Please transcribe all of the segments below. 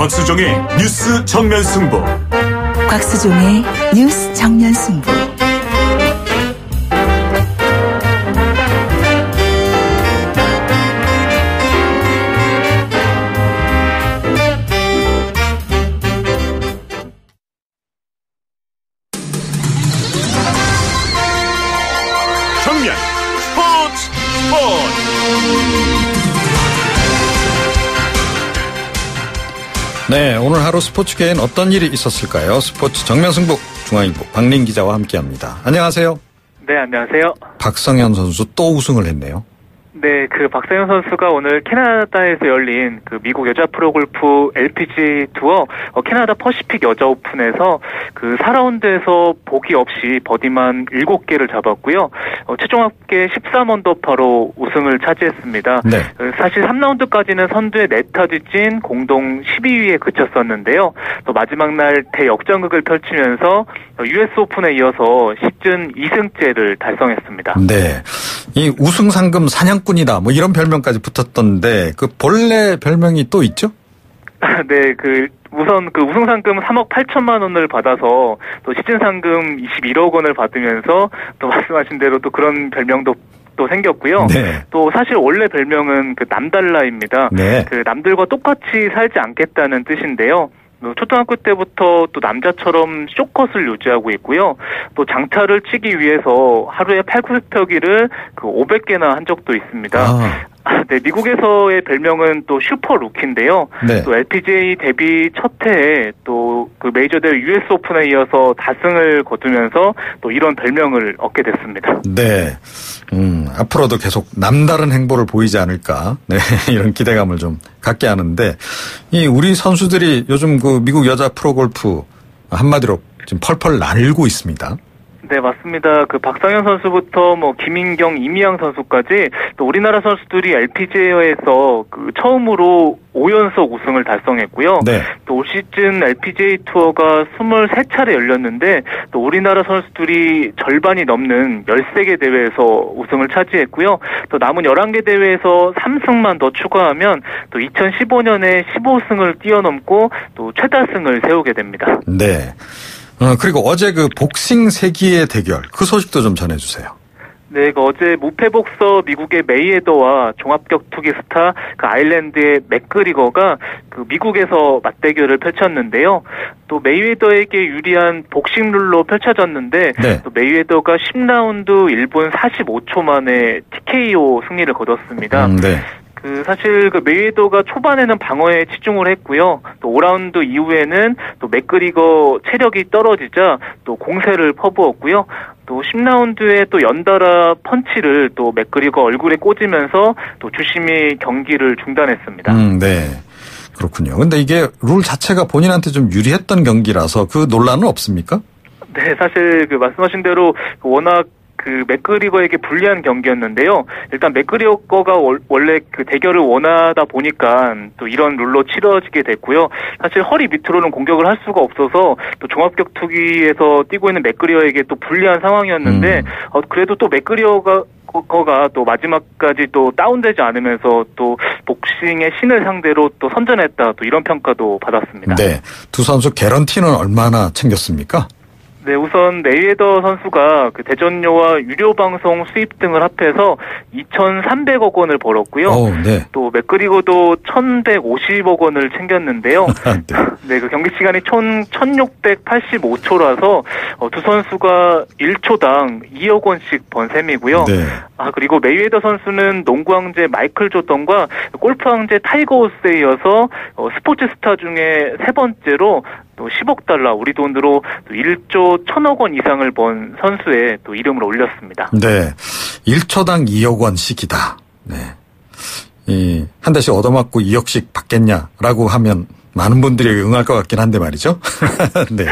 곽수종의 뉴스 정면 승부. 곽수종의 뉴스 정면 승부. 정면 스포츠. 네, 오늘 하루 스포츠계엔 어떤 일이 있었을까요? 스포츠 정면 승부 중앙일보 박린 기자와 함께합니다. 안녕하세요. 네, 안녕하세요. 박성현 선수 또 우승을 했네요. 네, 박성현 선수가 오늘 캐나다에서 열린 미국 여자 프로골프 LPGA 투어 캐나다 퍼시픽 여자 오픈에서 4라운드에서 보기 없이 버디만 7개를 잡았고요. 최종 합계 13언더파로 우승을 차지했습니다. 네. 사실 3라운드까지는 선두의 네타지진 공동 12위에 그쳤었는데요. 또 마지막 날 대역전극을 펼치면서 US 오픈에 이어서 시즌 2승째를 달성했습니다. 네. 이 우승 상금 사냥꾼이다 뭐 이런 별명까지 붙었던데 본래 별명이 또 있죠? 네, 우선 우승 상금 3억 8천만 원을 받아서 또 시즌 상금 21억 원을 받으면서 또 말씀하신 대로 또 그런 별명도 또 생겼고요. 네. 또 사실 원래 별명은 남달라입니다. 네. 남들과 똑같이 살지 않겠다는 뜻인데요. 초등학교 때부터 또 남자처럼 쇼컷을 유지하고 있고요. 또 장타를 치기 위해서 하루에 8구스터기를 500개나 한 적도 있습니다. 네, 미국에서의 별명은 또 슈퍼 루키인데요. 네. 또 LPGA 데뷔 첫 해에 또 메이저 대회 US 오픈에 이어서 다승을 거두면서 또 이런 별명을 얻게 됐습니다. 네. 앞으로도 계속 남다른 행보를 보이지 않을까. 네. 이런 기대감을 좀 갖게 하는데 우리 선수들이 요즘 미국 여자 프로골프 한마디로 지금 펄펄 날고 있습니다. 네, 맞습니다. 박성현 선수부터 김인경, 이미양 선수까지 또 우리나라 선수들이 LPGA에서 처음으로 5연속 우승을 달성했고요. 네. 또 올 시즌 LPGA 투어가 23차례 열렸는데 또 우리나라 선수들이 절반이 넘는 13개 대회에서 우승을 차지했고요. 또 남은 11개 대회에서 3승만 더 추가하면 또 2015년에 15승을 뛰어넘고 또 최다승을 세우게 됩니다. 네. 그리고 어제 복싱 세기의 대결 그 소식도 좀 전해주세요. 네, 어제 무패복서 미국의 메이웨더와 종합격투기 스타 아일랜드의 맥그리거가 미국에서 맞대결을 펼쳤는데요. 또 메이웨더에게 유리한 복싱 룰로 펼쳐졌는데 네. 또 메이웨더가 10라운드 1분 45초 만에 TKO 승리를 거뒀습니다. 네. 사실 메이웨더가 초반에는 방어에 치중을 했고요. 또 5라운드 이후에는 또 맥그리거 체력이 떨어지자 또 공세를 퍼부었고요. 또 10라운드에 또 연달아 펀치를 또 맥그리거 얼굴에 꽂으면서 또 주심이 경기를 중단했습니다. 네. 그렇군요. 근데 이게 룰 자체가 본인한테 좀 유리했던 경기라서 논란은 없습니까? 네, 사실 말씀하신 대로 워낙 맥그리거에게 불리한 경기였는데요. 일단 맥그리거가 원래 대결을 원하다 보니까 또 이런 룰로 치러지게 됐고요. 사실 허리 밑으로는 공격을 할 수가 없어서 또 종합격투기에서 뛰고 있는 맥그리거에게 또 불리한 상황이었는데 그래도 또 맥그리거가 또 마지막까지 또 다운되지 않으면서 또 복싱의 신을 상대로 또 선전했다 또 이런 평가도 받았습니다. 네, 두 선수 개런티는 얼마나 챙겼습니까? 네, 우선 메이웨더 선수가 대전료와 유료 방송 수입 등을 합해서 2,300억 원을 벌었고요. 네. 또 맥그리거도 1,150억 원을 챙겼는데요. 네, 경기 시간이 총 1,685초라서 두 선수가 1초당 2억 원씩 번 셈이고요. 네. 그리고 메이웨더 선수는 농구 황제 마이클 조던과 골프 황제 타이거 우스에 이어서 스포츠 스타 중에 세 번째로 또 10억 달러 우리 돈으로 1조 1,000억 원 이상을 번 선수의 또 이름을 올렸습니다. 네, 1초당 2억 원씩이다. 네, 한 달씩 얻어맞고 2억씩 받겠냐라고 하면 많은 분들이 응할 것 같긴 한데 말이죠. 네.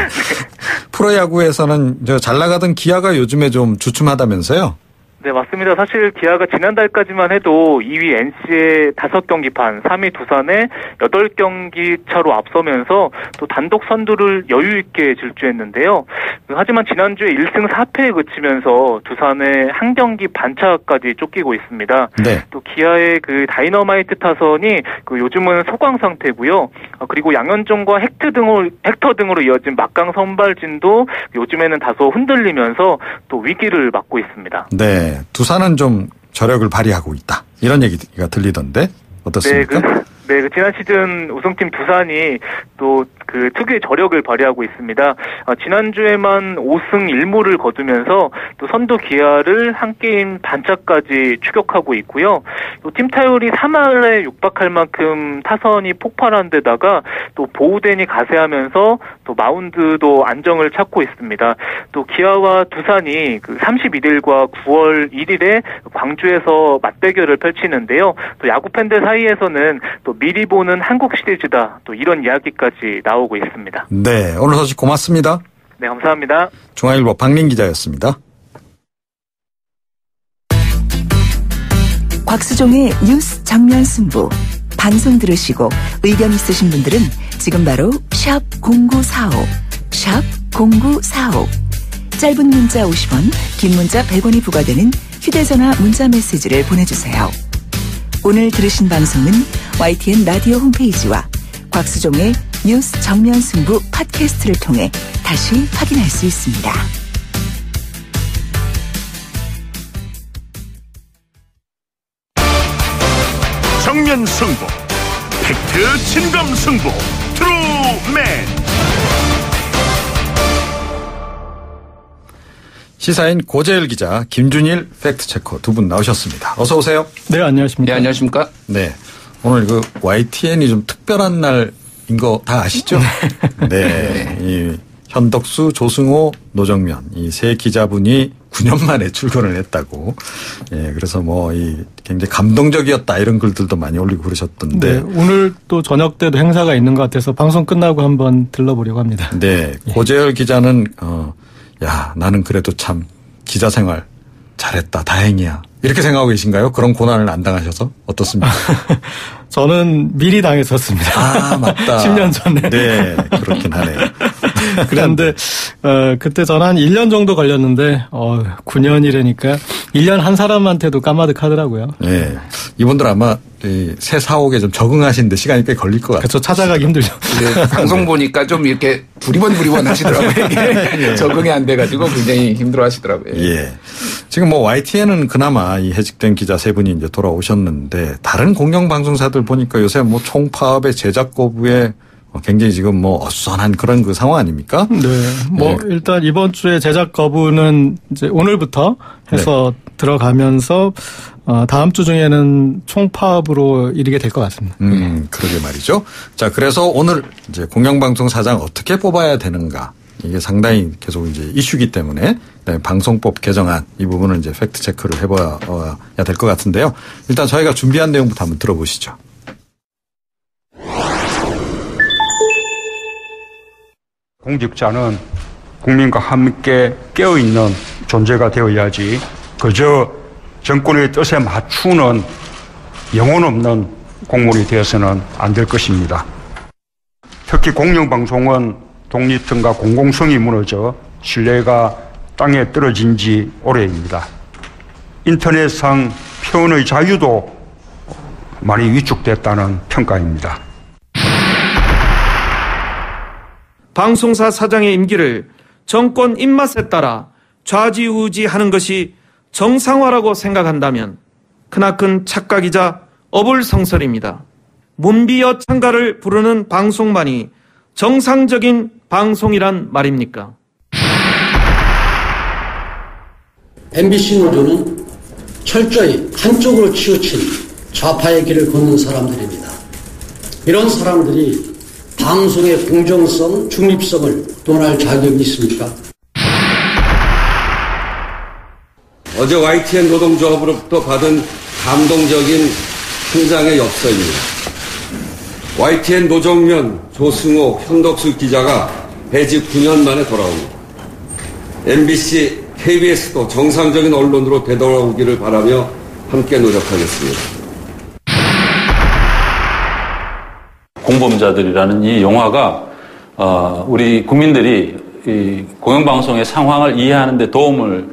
프로야구에서는 잘 나가던 기아가 요즘에 좀 주춤하다면서요? 네, 맞습니다. 사실 기아가 지난달까지만 해도 2위 NC의 5경기판, 3위 두산에 8경기 차로 앞서면서 또 단독 선두를 여유 있게 질주했는데요. 하지만 지난주에 1승 4패에 그치면서 두산의 한 경기 반차까지 쫓기고 있습니다. 네. 또 기아의 그 다이너마이트 타선이 요즘은 소강 상태고요. 그리고 양현종과 헥터 등으로 이어진 막강 선발진도 요즘에는 다소 흔들리면서 또 위기를 맞고 있습니다. 네. 두산은 좀 저력을 발휘하고 있다. 이런 얘기가 들리던데 어떻습니까? 네, 지난 시즌 우승팀 두산이 또 그 특유의 저력을 발휘하고 있습니다. 지난주에만 5승 1무를 거두면서 또 선두 기아를 한 게임 반차까지 추격하고 있고요. 또 팀 타율이 3할에 육박할 만큼 타선이 폭발한 데다가 또 보우덴이 가세하면서 또 마운드도 안정을 찾고 있습니다. 또 기아와 두산이 그 31일과 9월 1일에 광주에서 맞대결을 펼치는데요. 또 야구 팬들 사이에서는 또 미리 보는 한국 시리즈다. 또 이런 이야기까지 나오고 있습니다. 네, 오늘 소식 고맙습니다. 네, 감사합니다. 중앙일보 박민 기자였습니다. 곽수종의 뉴스 정면 승부. 방송 들으시고 의견 있으신 분들은 지금 바로 샵 0945, 샵 0945. 짧은 문자 50원, 긴 문자 100원이 부과되는 휴대전화 문자 메시지를 보내주세요. 오늘 들으신 방송은 YTN 라디오 홈페이지와 곽수종의 뉴스 정면 승부 팟캐스트를 통해 다시 확인할 수 있습니다. 정면 승부, 팩트 진검 승부, 트루맨. 시사인 고재일 기자, 김준일 팩트체커 두 분 나오셨습니다. 어서 오세요. 네, 안녕하십니까. 네, 안녕하십니까. 네, 오늘 그 YTN이 좀 특별한 날인 거 다 아시죠? 네, 이 현덕수, 조승호, 노정면 이 세 기자분이 9년 만에 출근을 했다고. 예, 그래서 뭐 이 굉장히 감동적이었다 이런 글들도 많이 올리고 그러셨던데. 네, 오늘 또 저녁 때도 행사가 있는 것 같아서 방송 끝나고 한번 들러보려고 합니다. 네, 고재열 기자는 야, 나는 그래도 참 기자 생활 잘했다, 다행이야. 이렇게 생각하고 계신가요? 그런 고난을 안 당하셔서 어떻습니까? 저는 미리 당했었습니다. 아, 맞다. 10년 전에. 네, 그렇긴 하네요. 그런데 그때 저는 한 1년 정도 걸렸는데 9년이라니까 1년 한 사람한테도 까마득하더라고요. 네, 이분들 아마 새 사옥에 좀 적응하시는데 시간이 꽤 걸릴 것 같아요. 그렇죠. 찾아가기 힘들죠. 네, 방송 보니까 좀 이렇게 두리번 하시더라고요. 예. 적응이 안 돼가지고 굉장히 힘들어 하시더라고요. 예. 지금 뭐 YTN은 그나마 이 해직된 기자 세 분이 이제 돌아오셨는데 다른 공영방송사들 보니까 요새 뭐 총파업에 제작 거부에 굉장히 지금 뭐 어수선한 그런 그 상황 아닙니까? 네. 뭐 일단 이번 주에 제작 거부는 이제 오늘부터 해서 들어가면서 다음 주 중에는 총파업으로 이르게 될 것 같습니다. 그러게 말이죠. 자, 그래서 오늘 이제 공영방송 사장 어떻게 뽑아야 되는가. 이게 상당히 계속 이제 이슈기 때문에 방송법 개정안 이 부분을 이제 팩트 체크를 해봐야 될 것 같은데요. 일단 저희가 준비한 내용부터 한번 들어보시죠. 공직자는 국민과 함께 깨어있는 존재가 되어야지 그저 정권의 뜻에 맞추는 영혼 없는 공무원이 되어서는 안 될 것입니다. 특히 공영방송은 독립성과 공공성이 무너져 신뢰가 땅에 떨어진 지 오래입니다. 인터넷상 표현의 자유도 많이 위축됐다는 평가입니다. 방송사 사장의 임기를 정권 입맛에 따라 좌지우지하는 것이 정상화라고 생각한다면 크나큰 착각이자 어불성설입니다. 문비여창가를 부르는 방송만이 정상적인 방송이란 말입니까? MBC 노조는 철저히 한쪽으로 치우친 좌파의 길을 걷는 사람들입니다. 이런 사람들이 방송의 공정성, 중립성을 논할 자격이 있습니까? 어제 YTN 노동조합으로부터 받은 감동적인 한 장의 엽서입니다. YTN 노정면, 조승호, 현덕수 기자가 해직 9년 만에 돌아옵니다. MBC KBS도 정상적인 언론으로 되돌아오기를 바라며 함께 노력하겠습니다. 공범자들이라는 이 영화가 우리 국민들이 이 공영방송의 상황을 이해하는 데 도움을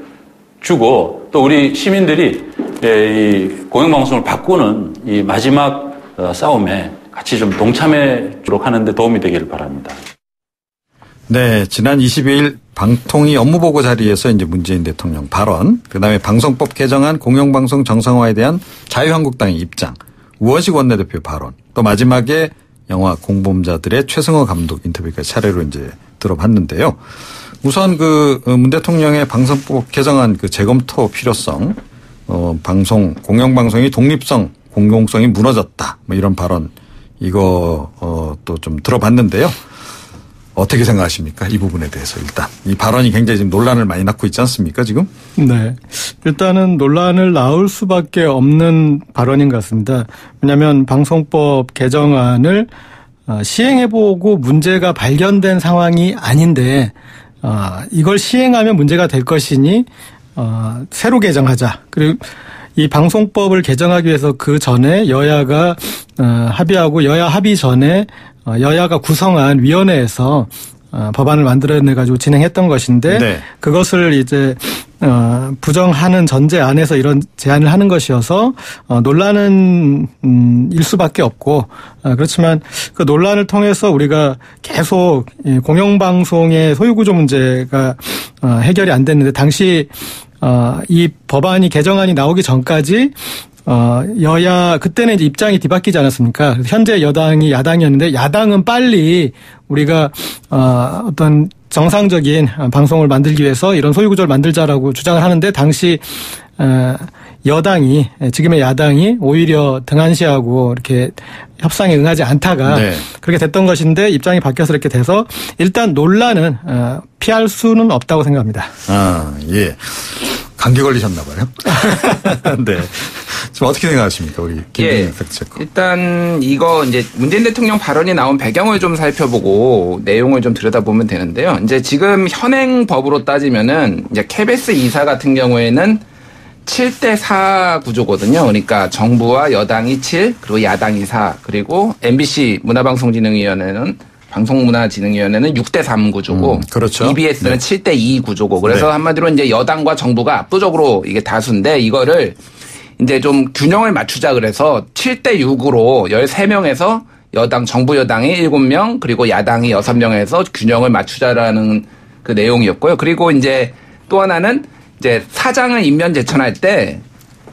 주고 또 우리 시민들이 이 공영방송을 바꾸는 이 마지막 싸움에 같이 좀 동참하도록 하는 데 도움이 되기를 바랍니다. 네, 지난 22일 방통위 업무보고 자리에서 이제 문재인 대통령 발언, 그다음에 방송법 개정안 공영방송 정상화에 대한 자유한국당의 입장, 우원식 원내대표 발언, 또 마지막에 영화 공범자들의 최승호 감독 인터뷰까지 차례로 이제 들어봤는데요. 우선 문 대통령의 방송법 개정안 재검토 필요성, 공영방송이 독립성, 공공성이 무너졌다, 뭐 이런 발언, 이거 또 좀 들어봤는데요. 어떻게 생각하십니까? 이 부분에 대해서 일단. 이 발언이 굉장히 지금 논란을 많이 낳고 있지 않습니까, 지금? 네. 일단은 논란을 낳을 수밖에 없는 발언인 것 같습니다. 왜냐하면 방송법 개정안을 시행해보고 문제가 발견된 상황이 아닌데, 이걸 시행하면 문제가 될 것이니, 새로 개정하자. 그리고 이 방송법을 개정하기 위해서 그 전에 여야가 합의하고 여야 합의 전에 여야가 구성한 위원회에서 법안을 만들어내가지고 진행했던 것인데 네. 그것을 이제 부정하는 전제 안에서 이런 제안을 하는 것이어서 논란은 일 수밖에 없고 그렇지만 그 논란을 통해서 우리가 계속 공영방송의 소유구조 문제가 해결이 안 됐는데 당시 이 법안이 개정안이 나오기 전까지 여야 그때는 이제 입장이 뒤바뀌지 않았습니까? 현재 여당이 야당이었는데 야당은 빨리 우리가 어떤 정상적인 방송을 만들기 위해서 이런 소유구조를 만들자라고 주장을 하는데 당시 여당이 지금의 야당이 오히려 등한시하고 이렇게 협상에 응하지 않다가 네. 그렇게 됐던 것인데 입장이 바뀌어서 이렇게 돼서 일단 논란은 피할 수는 없다고 생각합니다. 예. 감기 걸리셨나 봐요. 네. 지금 어떻게 생각하십니까, 우리 김민희 팩트체커? 일단 이거 이제 문재인 대통령 발언이 나온 배경을 좀 살펴보고 내용을 좀 들여다보면 되는데요. 이제 지금 현행 법으로 따지면은 이제 KBS 2사 같은 경우에는 7대4 구조거든요. 그러니까 정부와 여당이 7, 그리고 야당이 4, 그리고 MBC 문화방송진흥위원회는 방송문화진흥위원회는 6대3 구조고, 그렇죠. EBS는 네. 7대2 구조고, 그래서 네. 한마디로 이제 여당과 정부가 압도적으로 이게 다수인데 이거를 이제 좀 균형을 맞추자 그래서 7대6으로 13명에서 여당, 정부 여당이 7명, 그리고 야당이 6명에서 균형을 맞추자라는 그 내용이었고요. 그리고 이제 또 하나는 이제 사장을 임면 제청할 때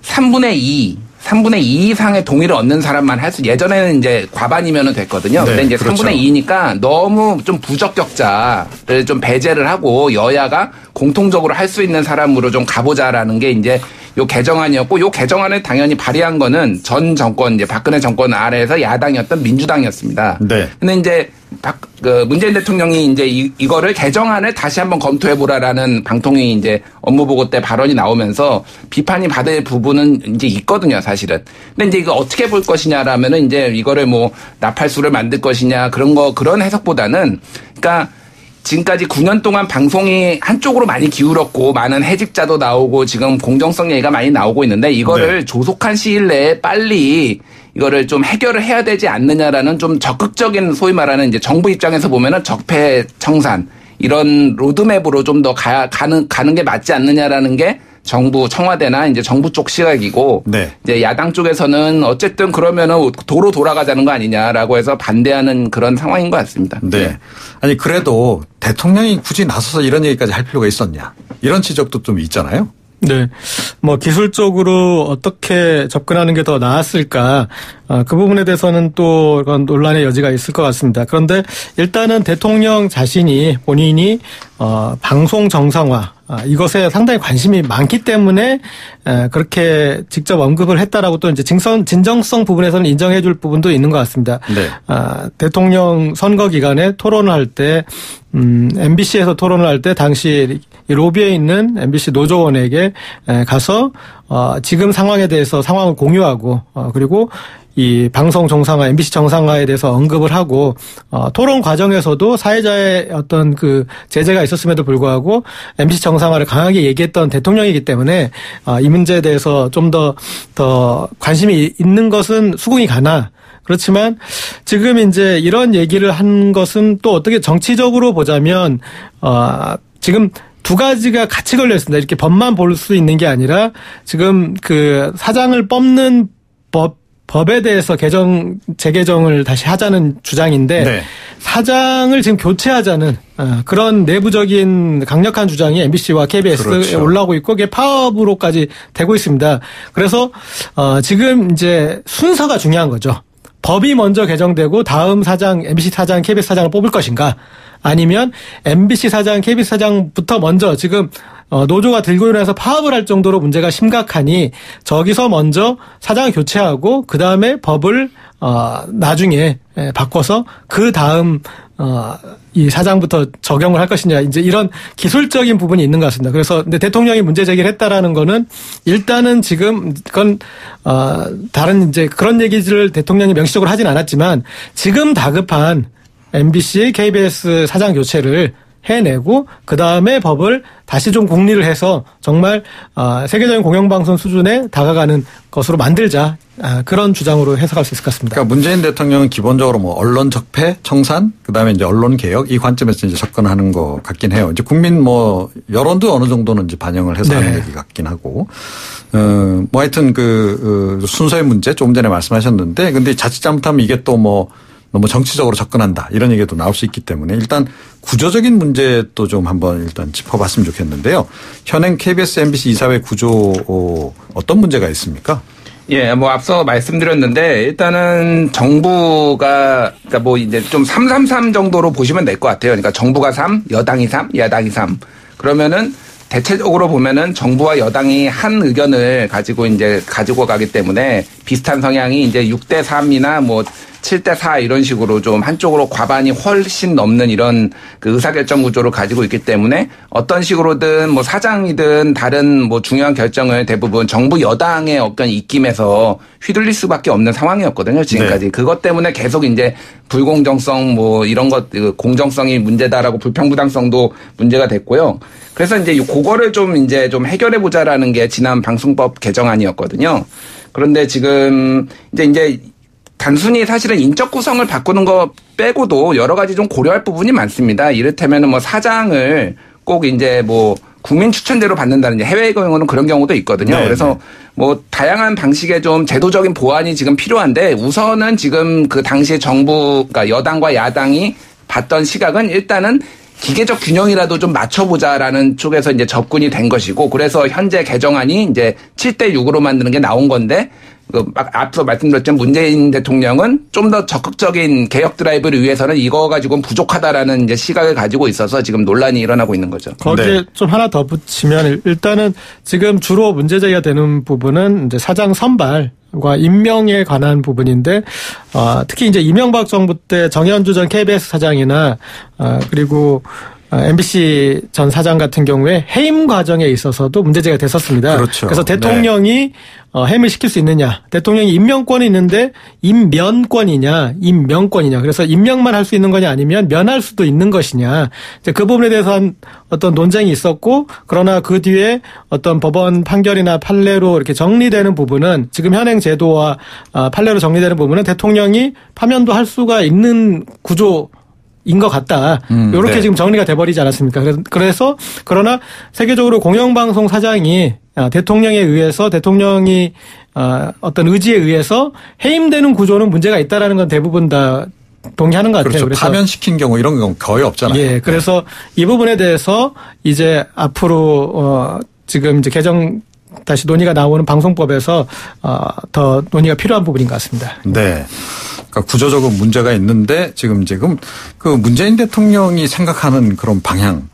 3분의 2 이상의 동의를 얻는 사람만 할 수, 예전에는 이제 과반이면은 됐거든요. 네, 근데 이제 그렇죠. 3분의 2니까 너무 좀 부적격자를 좀 배제를 하고 여야가 공통적으로 할 수 있는 사람으로 좀 가보자라는 게 이제 요 개정안이었고, 요 개정안을 당연히 발의한 거는 전 정권, 이제 박근혜 정권 아래에서 야당이었던 민주당이었습니다. 네. 근데 이제 문재인 대통령이 이제 이거를 개정안을 다시 한번 검토해보라라는 방통위 이제 업무보고 때 발언이 나오면서 비판이 받을 부분은 이제 있거든요, 사실은. 근데 이제 이거 어떻게 볼 것이냐라면은 이제 이거를 뭐 나팔수를 만들 것이냐 그런 해석보다는, 그러니까 지금까지 9년 동안 방송이 한쪽으로 많이 기울었고 많은 해직자도 나오고 지금 공정성 얘기가 많이 나오고 있는데 이거를 네. 조속한 시일 내에 빨리 이거를 좀 해결을 해야 되지 않느냐라는 좀 적극적인, 소위 말하는 이제 정부 입장에서 보면은 적폐청산 이런 로드맵으로 좀 더 가는 게 맞지 않느냐라는 게 정부, 청와대나 이제 정부 쪽 시각이고, 네. 이제 야당 쪽에서는 어쨌든 그러면은 도로 돌아가자는 거 아니냐라고 해서 반대하는 그런 상황인 것 같습니다. 네. 아니, 그래도 대통령이 굳이 나서서 이런 얘기까지 할 필요가 있었냐. 이런 지적도 좀 있잖아요. 네. 뭐 기술적으로 어떻게 접근하는 게 더 나았을까. 그 부분에 대해서는 또 그런 논란의 여지가 있을 것 같습니다. 그런데 일단은 대통령 자신이 본인이 방송 정상화 이것에 상당히 관심이 많기 때문에 그렇게 직접 언급을 했다라고 또 이제 진정성 부분에서는 인정해 줄 부분도 있는 것 같습니다. 네. 대통령 선거 기간에 토론을 할 때 MBC에서 토론을 할 때 당시 이 로비에 있는 MBC 노조원에게 가서 지금 상황에 대해서 상황을 공유하고 그리고 이 방송 정상화, MBC 정상화에 대해서 언급을 하고 토론 과정에서도 사회자의 어떤 그 제재가 있었음에도 불구하고 MBC 정상화를 강하게 얘기했던 대통령이기 때문에 이 문제에 대해서 좀 더 관심이 있는 것은 수긍이 가나. 그렇지만 지금 이제 이런 얘기를 한 것은 또 어떻게 정치적으로 보자면 지금 두 가지가 같이 걸려 있습니다. 이렇게 법만 볼 수 있는 게 아니라 지금 그 사장을 뽑는 법에 대해서 재개정을 다시 하자는 주장인데 네. 사장을 지금 교체하자는 그런 내부적인 강력한 주장이 MBC와 KBS에 그렇죠. 올라오고 있고 그게 파업으로까지 되고 있습니다. 그래서 지금 이제 순서가 중요한 거죠. 법이 먼저 개정되고 다음 사장, MBC 사장, KBS 사장을 뽑을 것인가 아니면 MBC 사장, KBS 사장부터 먼저 지금 노조가 들고 일어나서 파업을 할 정도로 문제가 심각하니 저기서 먼저 사장을 교체하고 그다음에 법을 나중에 바꿔서 그다음 이 사장부터 적용을 할 것이냐 이제 이런 기술적인 부분이 있는 것 같습니다. 그래서 근데 대통령이 문제 제기를 했다라는 거는 일단은 지금 그건 다른 이제 그런 얘기를 대통령이 명시적으로 하진 않았지만 지금 다급한 MBC, KBS 사장 교체를 해내고 그다음에 법을 다시 좀 공리를 해서 정말 세계적인 공영방송 수준에 다가가는 것으로 만들자 그런 주장으로 해석할 수 있을 것 같습니다. 그러니까 문재인 대통령은 기본적으로 뭐 언론 적폐, 청산, 그다음에 이제 언론 개혁 이 관점에서 이제 접근하는 것 같긴 해요. 이제 국민 뭐 여론도 어느 정도는 이제 반영을 해서 하는 얘기 같긴 하고, 뭐 하여튼 그 순서의 문제 조금 전에 말씀하셨는데, 근데 자칫 잘못하면 이게 또 뭐 너무 정치적으로 접근한다 이런 얘기도 나올 수 있기 때문에 일단 구조적인 문제도 좀 한번 일단 짚어봤으면 좋겠는데요. 현행 KBS, MBC 이사회 구조 어떤 문제가 있습니까? 예, 뭐 앞서 말씀드렸는데 일단은 정부가 그러니까 뭐 이제 좀 333 정도로 보시면 될 것 같아요. 그러니까 정부가 3, 여당이 3, 야당이 3. 그러면은 대체적으로 보면은 정부와 여당이 한 의견을 가지고 이제 가지고 가기 때문에 비슷한 성향이 이제 6대 3이나 뭐 7대 4 이런 식으로 좀 한쪽으로 과반이 훨씬 넘는 이런 그 의사결정 구조를 가지고 있기 때문에 어떤 식으로든 뭐 사장이든 다른 뭐 중요한 결정을 대부분 정부 여당의 어떤 입김에서 휘둘릴 수밖에 없는 상황이었거든요. 지금까지. 네. 그것 때문에 계속 이제 불공정성 뭐 이런 것 공정성이 문제다라고 불평부당성도 문제가 됐고요. 그래서 이제 그거를 좀 이제 좀 해결해 보자라는 게 지난 방송법 개정안이었거든요. 그런데 지금 이제 단순히 사실은 인적 구성을 바꾸는 거 빼고도 여러 가지 좀 고려할 부분이 많습니다. 이를테면은 뭐 사장을 꼭 이제 뭐 국민 추천제로 받는다는 해외의 경우는 그런 경우도 있거든요. 네, 그래서 뭐 다양한 방식의 좀 제도적인 보완이 지금 필요한데 우선은 지금 그 당시에 정부, 그러니까 여당과 야당이 봤던 시각은 일단은 기계적 균형이라도 좀 맞춰보자라는 쪽에서 이제 접근이 된 것이고 그래서 현재 개정안이 이제 7대 6으로 만드는 게 나온 건데 앞서 말씀드렸지만 문재인 대통령은 좀 더 적극적인 개혁 드라이브를 위해서는 이거 가지고는 부족하다라는 이제 시각을 가지고 있어서 지금 논란이 일어나고 있는 거죠. 거기에 네. 좀 하나 더 붙이면 일단은 지금 주로 문제 제기가 되는 부분은 이제 사장 선발과 임명에 관한 부분인데 특히 이제 이명박 정부 때 정현주 전 KBS 사장이나 그리고 MBC 전 사장 같은 경우에 해임 과정에 있어서도 문제제기가 됐었습니다. 그렇죠. 그래서 대통령이 해임을 시킬 수 있느냐. 대통령이 임명권이 있는데 임면권이냐 임명권이냐. 그래서 임명만 할 수 있는 거냐 아니면 면할 수도 있는 것이냐. 이제 그 부분에 대해서 어떤 논쟁이 있었고 그러나 그 뒤에 어떤 법원 판결이나 판례로 이렇게 정리되는 부분은 지금 현행 제도와 판례로 정리되는 부분은 대통령이 파면도 할 수가 있는 구조 인 것 같다. 이렇게 네. 지금 정리가 돼버리지 않았습니까? 그래서 그러나 세계적으로 공영방송 사장이 대통령에 의해서 대통령이 어떤 의지에 의해서 해임되는 구조는 문제가 있다라는 건 대부분 다 동의하는 것 같아요. 그렇죠. 그래서 파면시킨 경우 이런 경우 거의 없잖아요. 예. 그래서 이 부분에 대해서 이제 앞으로 지금 이제 개정 다시 논의가 나오는 방송법에서 더 논의가 필요한 부분인 것 같습니다. 네. 그러니까 구조적으로 문제가 있는데 지금 그 문재인 대통령이 생각하는 그런 방향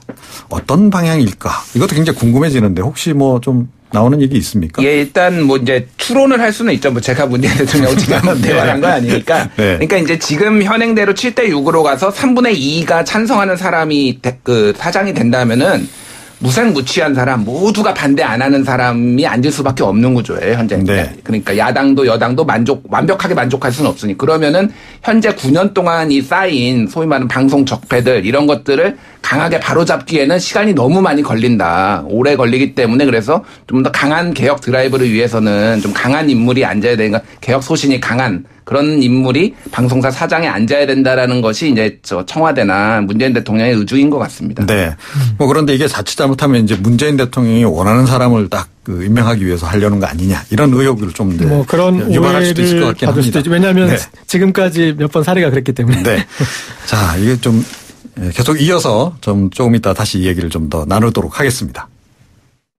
어떤 방향일까? 이것도 굉장히 궁금해지는데 혹시 뭐 좀 나오는 얘기 있습니까? 예, 일단 뭐 이제 추론을 할 수는 있죠. 뭐 제가 문재인 대통령 지금 대화를 한 건 아니니까. 네. 그러니까 이제 지금 현행대로 7대 6으로 가서 3분의 2가 찬성하는 사람이 그 사장이 된다면은 무색무취한 사람 모두가 반대 안 하는 사람이 앉을 수밖에 없는 구조예요, 현재. 네. 그러니까 야당도 여당도 완벽하게 만족할 수는 없으니 그러면은 현재 9년 동안 이 쌓인 소위 말하는 방송 적폐들 이런 것들을 강하게 바로잡기에는 시간이 너무 많이 걸린다. 오래 걸리기 때문에 그래서 좀 더 강한 개혁 드라이브를 위해서는 좀 강한 인물이 앉아야 되니까 개혁 소신이 강한 그런 인물이 방송사 사장에 앉아야 된다라는 것이 이제 저 청와대나 문재인 대통령의 의중인 것 같습니다. 네. 뭐 그런데 이게 자칫 잘못하면 이제 문재인 대통령이 원하는 사람을 딱 임명하기 위해서 하려는 거 아니냐 이런 의혹을 좀 뭐 그런 유발할 수도 있을 것 같긴 받을 합니다. 수도 있죠. 왜냐하면 네. 지금까지 몇 번 사례가 그랬기 때문에. 네. 자, 이게 좀 계속 이어서 좀 조금 이따 다시 이 얘기를 좀 더 나누도록 하겠습니다.